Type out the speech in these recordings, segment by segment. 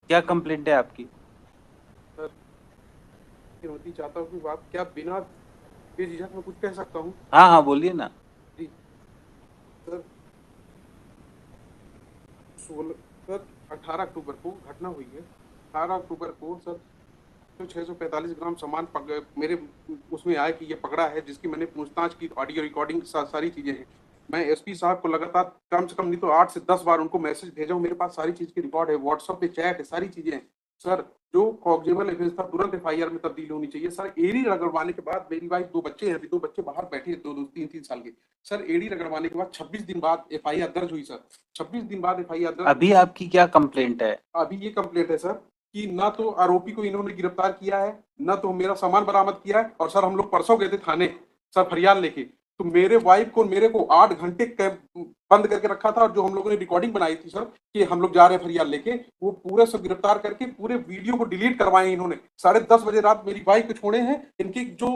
क्या कंप्लेंट है आपकी? सर, अनुमति चाहता हूँ कि आप क्या बिना बेझिझक मैं कुछ कह सकता हूँ? हाँ हाँ, बोलिए ना। जी सर। 16 सर 18 अक्टूबर को घटना हुई है। 18 अक्टूबर को सर तो 645 ग्राम सामान मेरे उसमें आया कि ये पकड़ा है, जिसकी मैंने पूछताछ की, ऑडियो रिकॉर्डिंग सारी चीजें हैं। मैं एसपी साहब को लगातार कम से कम नहीं तो 8 से 10 बार उनको मैसेज भेजा हूं, मेरे पास सारी चीज की रिकॉर्ड है, व्हाट्सएप पे चैट है, सारी चीजें हैं। सर, जो कॉग्निजेबल एफेंस था तुरंत एफआईआर में तब्दील होनी चाहिए। सर, एडी रगड़वाने के बाद, मेरी वाइफ, 2 बच्चे हैं, अभी 2 बच्चे बाहर बैठे हैं, 2-2 3-3 साल के। सर, एडी रगड़वाने के बाद 26 दिन बाद एफआईआर दर्ज हुई सर। 26 दिन बाद एफआईआर दर्ज। अभी आपकी क्या कंप्लेंट है? अभी ये कंप्लेंट है सर कि ना तो आरोपी को इन्होंने गिरफ्तार किया है, ना तो मेरा सामान बरामद किया है। और सर, हम लोग परसों गए थे थाने सर फरियाद लेके, तो मेरे वाइफ को मेरे को 8 घंटे बंद करके रखा था। और जो हम लोगों ने रिकॉर्डिंग बनाई थी सर कि हम लोग जा रहे हैं फरियाद लेके, वो पूरे सब गिरफ्तार करके पूरे वीडियो को डिलीट करवाए इन्होंने। 10:30 बजे रात मेरी वाइफ को छोड़े हैं। इनकी जो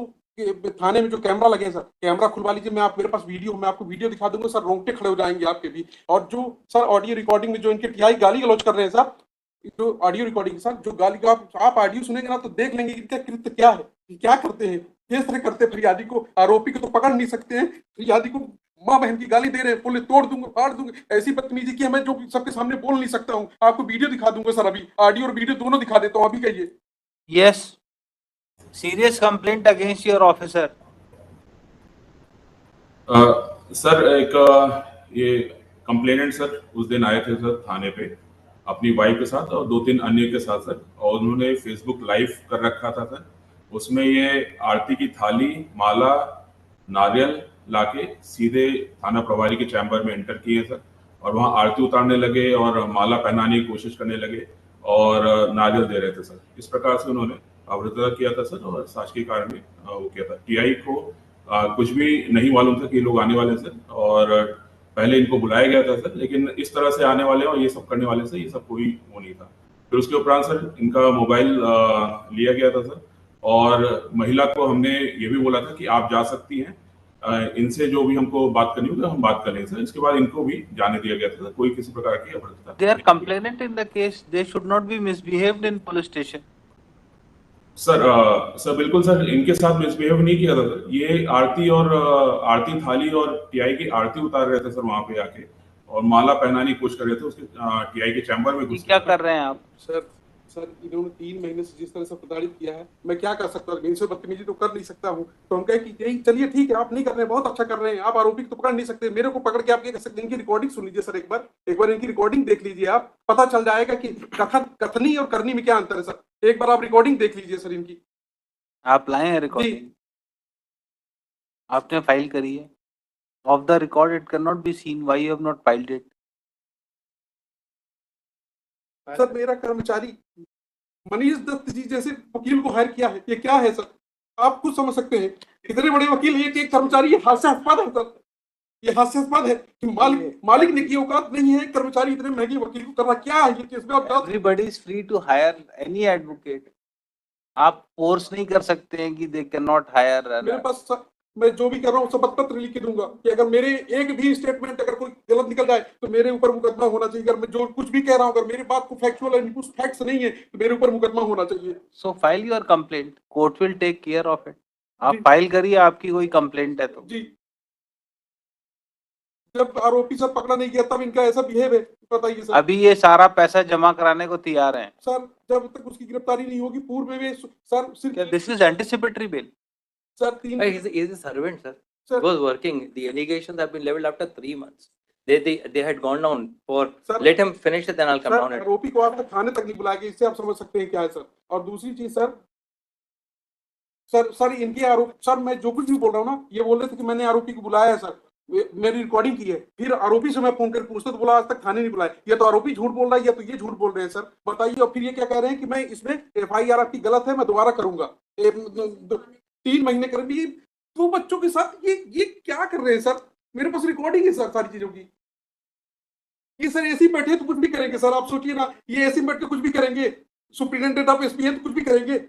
थाने में जो कैमरा लगे हैं सर, कैमरा खुलवा लीजिए, मैं आप मेरे पास वीडियो, मैं आपको वीडियो दिखा दूंगा सर, रोंगटे खड़े हो जाएंगे आपके भी। और जो सर ऑडियो रिकॉर्डिंग में जो इनके टीआई गाली गलौज कर रहे हैं सर, जो ऑडियो रिकॉर्डिंग के साथ जो गाली का आप ऑडियो सुनेंगे ना तो देख लेंगे कि इनका कृत्य क्या है, कि क्या करते हैं, किस तरह करते हैं। फरियादी को, आरोपी को तो पकड़ नहीं सकते हैं, फरियादी को माँ बहन की गाली दे रहे हैं, बोले तोड़ दूंगा, फाड़ दूंगा, ऐसी बदतमीजी की मैं जो सबके सामने बोल नहीं सकता हूँ। आपको वीडियो दिखा दूंगा सर, अभी ऑडियो और वीडियो दोनों दिखा देता हूँ, अभी कहिए। Yes, serious complaint against your officer. Sir एक ये कंप्लेनेंट सर उस दिन आए थे सर थाने पे अपनी वाइफ के साथ और 2-3 अन्य के साथ सर, और उन्होंने फेसबुक लाइव कर रखा था सर। उसमें ये आरती की थाली, माला, नारियल लाके सीधे थाना प्रभारी के चैम्बर में एंटर किए सर, और वहाँ आरती उतारने लगे और माला पहनाने की कोशिश करने लगे और नारियल दे रहे थे सर। इस प्रकार से उन्होंने अभद्रता किया था सर, और शासकीय कारण में वो किया था। टीआई को कुछ भी नहीं मालूम था कि ये लोग आने वाले हैं सर, और पहले इनको बुलाया गया था सर, लेकिन इस तरह से आने वाले और ये सब करने वाले से ये सब कोई वो नहीं था। फिर उसके उपरांत सर इनका मोबाइल लिया गया था सर, और महिला को हमने ये भी बोला था कि आप जा सकती हैं, इनसे जो भी हमको बात करनी होगी हम बात कर लेंगे सर। इसके बाद इनको भी जाने दिया गया था सर, कोई किसी प्रकार की अभद्रता They are नहीं की। complainant in the case. They should not be misbehaved in police station. Sir sir बिल्कुल सर, इनके साथ मिसबिहेव नहीं किया था सर। ये आरती और आरती थाली और टीआई की आरती उतार रहे थे सर वहां पे आके, और माला पहनाने की कोशिश कर रहे थे उसके टीआई के चैम्बर में ये घुस के क्या सर। कर रहे हैं आप? सर, सर इन्होंने 3 महीने से जिस तरह से प्रताड़ित किया है, मैं क्या कर सकता हूँ, इनसे बदतमीजी तो कर नहीं सकता हूँ। तो हम कहे कि यही चलिए ठीक है, आप नहीं कर रहे हैं, बहुत अच्छा कर रहे हैं, आप आरोपी को तो पकड़ नहीं सकते, मेरे को पकड़ के आप क्या कर सकते हैं। इनकी रिकॉर्डिंग सुन लीजिए सर, एक बार इनकी रिकॉर्डिंग देख लीजिए, आप पता चल जाएगा कि कथनी और करनी में क्या अंतर है सर। एक बार आप रिकॉर्डिंग देख लीजिए सर इनकी। आप लाए हैं जी रिकॉर्डिंग? आपने फाइल करी है? Of the record it can not be seen, why you have not filed it? Sir, मेरा कर्मचारी मनीष दत्त जी जैसे वकील को हायर किया है, ये क्या है सर, आप खुद समझ सकते हैं। इतने बड़े वकील हैं कि एक कर्मचारी, ये हास्यास्पद है सर, ये हास्यास्पद है कि मालिक ने की औकात नहीं है, कर्मचारी इतने महंगे वकील को कर रहा, क्या है ये केस में आप everybody is free to hire any advocate. आप फोर्स नहीं कर सकते हैं कि दे कैन नॉट हायर। मेरे पास मैं जो भी कर रहा हूँ शपथ पत्र लिख के दूंगा कि अगर मेरे एक भी स्टेटमेंट अगर कोई गलत निकल जाए तो मेरे ऊपर मुकदमा होना चाहिए। अगर मैं जो कुछ भी कह रहा हूँ, अगर मेरी बात को फैक्चुअल है, कुछ फैक्ट्स नहीं है, तो मेरे ऊपर मुकदमा होना चाहिए। So file your complaint, court will take care of it. आप जी फाइल करिए, आपकी कोई कंप्लेंट है तो। जी। जब आरोपी सर पकड़ा नहीं गया तब इनका ऐसा बिहेव है, बताइए सर। अभी ये सारा पैसा जमा कराने को तैयार हैं। सर, जब तक उसकी गिरफ्तारी नहीं होगी, पूर्व में सर सिर्फ this is anticipatory bill. Sir 3 He's a servant, sir. He sir was working. The allegations have been leveled after 3 months. They had gone down for. Sir, Let him finish it, then I'll come sir down. आरोपी को आप तक थाने तक नहीं बुलाया गया, इससे आप समझ सकते हैं क्या है सर। और दूसरी चीज सर, सर इनके आरोप, सर मैं जो कुछ भी बोल रहा हूँ ना, ये बोल रहे थे कि मैंने आरोपी को बुलाया है सर, मेरी रिकॉर्डिंग की है। फिर आरोपी से मैं फोन कर पूछता तो बोला आज तक थाने नहीं बुलाया। या तो आरोपी झूठ बोल रहा है या तो ये झूठ बोल रहे हैं सर, बताइए। और फिर ये क्या कह रहे हैं कि मैं इसमें एफआईआर आपकी गलत है, मैं दोबारा करूंगा। 3 महीने कर भी 2 बच्चों के साथ ये क्या कर रहे हैं सर। मेरे पास रिकॉर्डिंग है सर सारी चीजों की। ये सर ऐसे ही बैठे तो कुछ भी करेंगे सर, आप सोचिए ना, ये ऐसे ही बैठ के कुछ भी करेंगे। सुप्रिटेंडेंट ऑफ एसपी है तो कुछ भी करेंगे।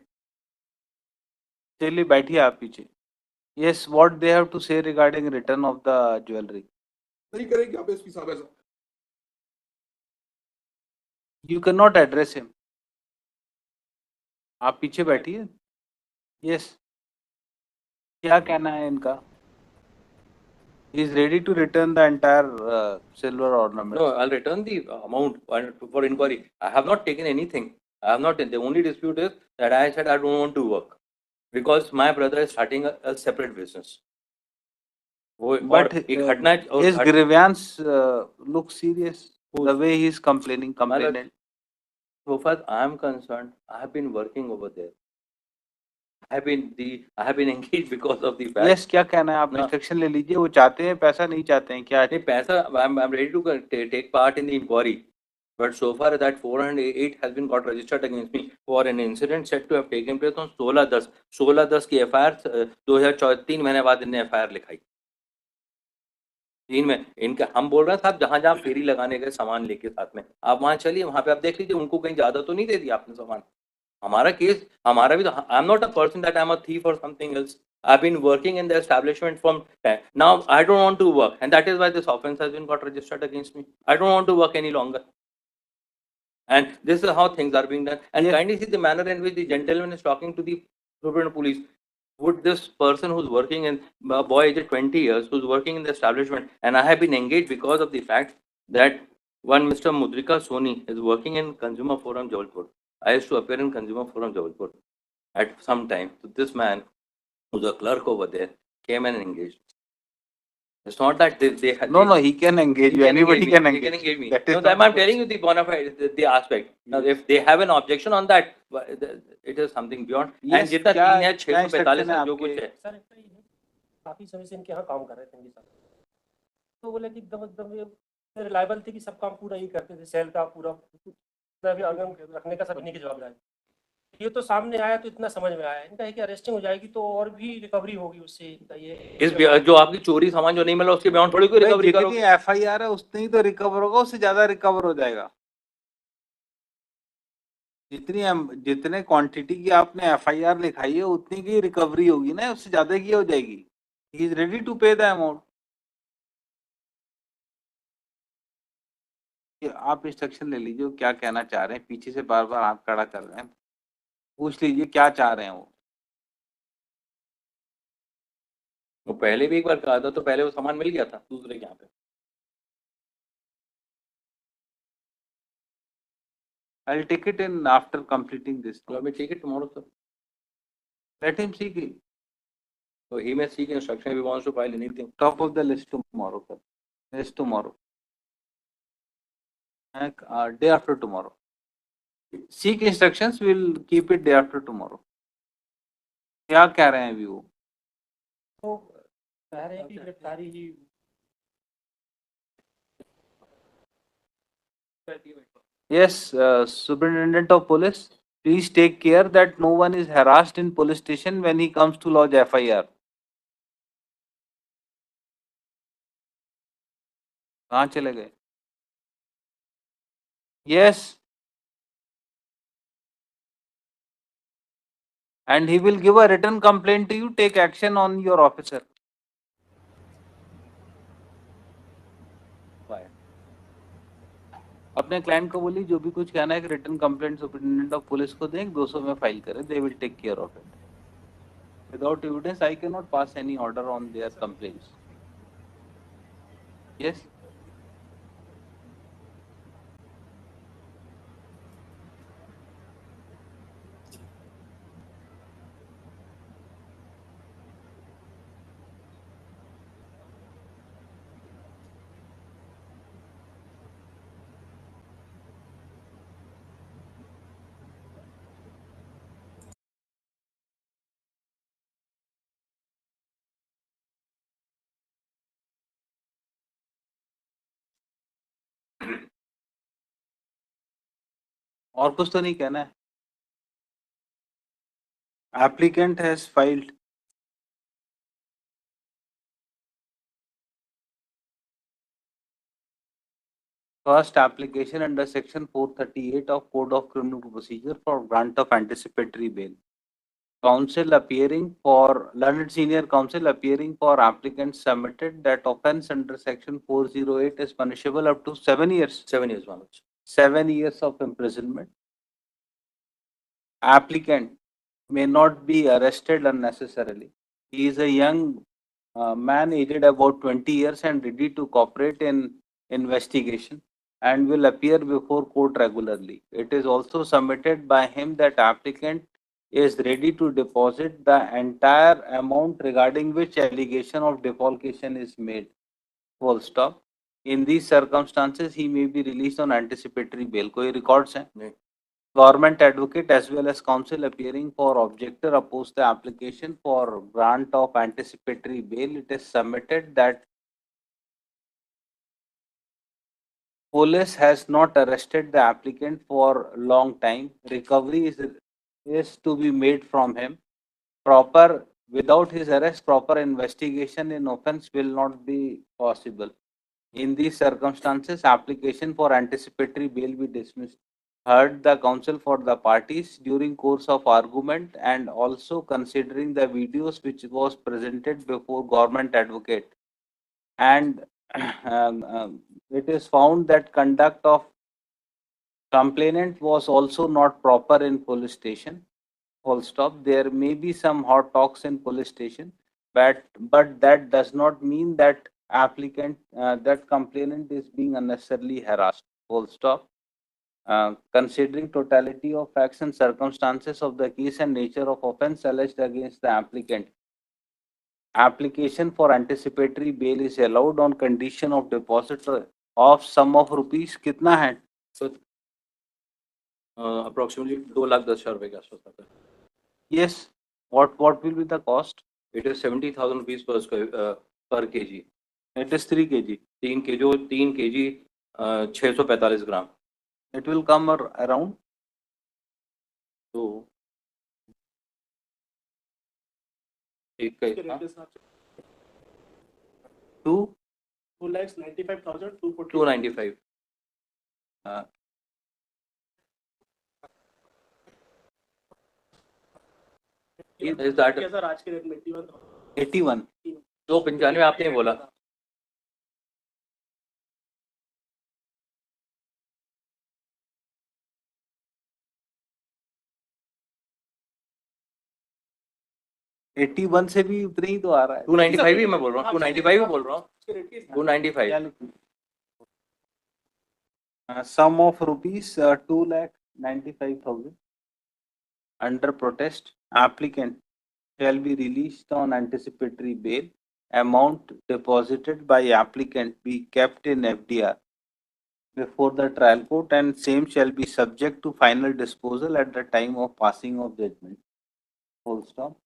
चलिए बैठिए आप पीछे। Yes, what they have to say regarding return of the jewellery? नहीं करेंगे आप एसपी साहब ऐसा। You cannot address him. आप पीछे बैठिए। यस, क्या कहना है इनका? He is ready to return the entire silver ornament. No, I'll return the amount for inquiry. I have not taken anything. I have not. The only dispute is that I said I don't want to work because my brother is starting a separate business. But his grievance looks serious. The way he is complaining, complainant. So far I am concerned, I have been working over there. I have been engaged because of the fact. Yes, क्या कहना है? आप instruction ले लीजिए। वो चाहते हैं पैसा, नहीं चाहते हैं क्या? नहीं पैसा, I'm ready to take part in the inquiry, but so far that 408 has been got registered against me for an incident said to have taken place on 16/10 की FIR 2003 महीने बाद इन्हें FIR लिखाई 3 में। इनका हम बोल रहे हैं साहब, जहां जहां फेरी लगाने गए सामान लेके साथ में, आप वहां चलिए, वहां पे आप देख लीजिए उनको कहीं ज्यादा तो नहीं दे दिया आपने सामान। हमारा केस, हमारा भी तो, I am not a person that I am a thief और something else. I've been working in the establishment from now. I don't want to work, and that is why this offense has been got registered against me. I don't want to work any longer, and this is how things are being done. And kindly see the manner in which the gentleman is talking to the superintendent police. Would this person who's working in a boy aged 20 years, who's working in the establishment, and I have been engaged because of the fact that one Mr. Mudrika Soni is working in Consumer Forum Jabalpur. I used to appear in Consumer Forum Jabalpur at some time. So this man, who's a clerk over there, came and engaged. It's not that they had. No, he can engage you. Anybody can engage. He can engage me. That is No, I'm telling you the bona fide, the aspect. Now, if they have an objection on that, it is something beyond. And जितना 3 है 645 है जो कुछ है। Sir काफी समय से इनके यहाँ काम कर रहे थे इनके साथ, तो बोले कि एकदम रिलायबल थे कि सब काम पूरा ही करते थे, सेल का पूरा भी आगम रखने का सब इन्हीं की जवाबदारी। ये तो सामने आया तो इतना समझ में आया, इनका है कि अरेस्टिंग हो जाएगी तो और भी रिकवरी होगी उससे। इनका ये इस जो आपकी चोरी सामान जो नहीं मिला उसके बियॉन्ड थोड़ी कोई रिकवरी करोगे। जितनी FIR है उतनी ही तो रिकवर होगा, उससे ज्यादा रिकवर हो जाएगा। जितने क्वांटिटी की आपने FIR लिखाई है उतनी की रिकवरी होगी ना, उससे ज्यादा की हो जाएगी। ही इज रेडी टू पे द अमाउंट। आप इंस्ट्रक्शन ले लीजिए क्या कहना चाह रहे हैं। पीछे से बार बार हाथ खड़ा कर रहे हैं, पूछ लीजिए क्या चाह रहे हैं वो पहले भी एक बार कहा था, तो पहले वो सामान मिल गया था दूसरे के यहाँ पे। I'll take it in after completing this. Let me take it tomorrow, sir. Let him seek it. So he may seek instruction if he wants to file anything. Top of the list tomorrow, sir. Yes, tomorrow. Day after tomorrow. Seek instructions. We'll keep it day after tomorrow. क्या कह रहे हैं अभी वो? तो कह रहे हैं कि गिरफ्तारी ही। Yes, Superintendent of Police, please take care that no one is harassed in police station when he comes to lodge FIR. कहाँ चले गए? Yes. And he will give a written complaint to you. Take action on your officer. अपने client को बोली जो भी कुछ कहना है कि return complaint superintendent of police को दें, 200 में फाइल करें, they will take care of it. Without evidence I can not pass any order on their complaints. Yes, और कुछ तो नहीं कहना है। Applicant has filed. First application under section 438 of Code of Criminal Procedure for grant of anticipatory bail. Counsel appearing for learned senior counsel appearing for applicant submitted that offence under section 408 is punishable up to 7 years. 7 years, Manoj. 7 years of imprisonment. applicant may not be arrested unnecessarily. He is a young man aged about 20 years and ready to cooperate in investigation and will appear before court regularly. It is also submitted by him that applicant is ready to deposit the entire amount regarding which allegation of defalcation is made. Full stop. In these circumstances, he may be released on anticipatory bail. कोई records हैं? नहीं. Government advocate as well as counsel appearing for objector oppose the application for grant of anticipatory bail. It is submitted that police has not arrested the applicant for long time. Recovery is to be made from him. Without his arrest, proper investigation in offense will not be possible. In these circumstances, application for anticipatory bail be dismissed. Heard the counsel for the parties during course of argument and also considering the videos which was presented before government advocate, and it is found that conduct of complainant was also not proper in police station. Full stop. There may be some hot talks in police station, but that does not mean that that complainant is being unnecessarily harassed. Full stop. Considering totality of facts and circumstances of the case and nature of offense alleged against the applicant, application for anticipatory bail is allowed on condition of deposit of sum of rupees. कितना है? So approximately 2,10,000 रुपए के आसपास आता है. Yes. What will be the cost? It is 70,000 rupees per kg. It is 3 kg. 3 kg 645 gram. It will come around. तो एक का इतना 295. Is that 81. 295 आपने बोला. एट्टी वन से भी उतने ही तो आ रहा है. 295 ही मैं बोल रहा हूँ. 295 ही बोल रहा हूँ. 295. Sum of rupees 2,95,000 under protest. Applicant shall be released on anticipatory bail. Amount deposited by applicant be kept in FDR before the trial court and same shall be subject to final disposal at the time of passing of judgment. Full stop.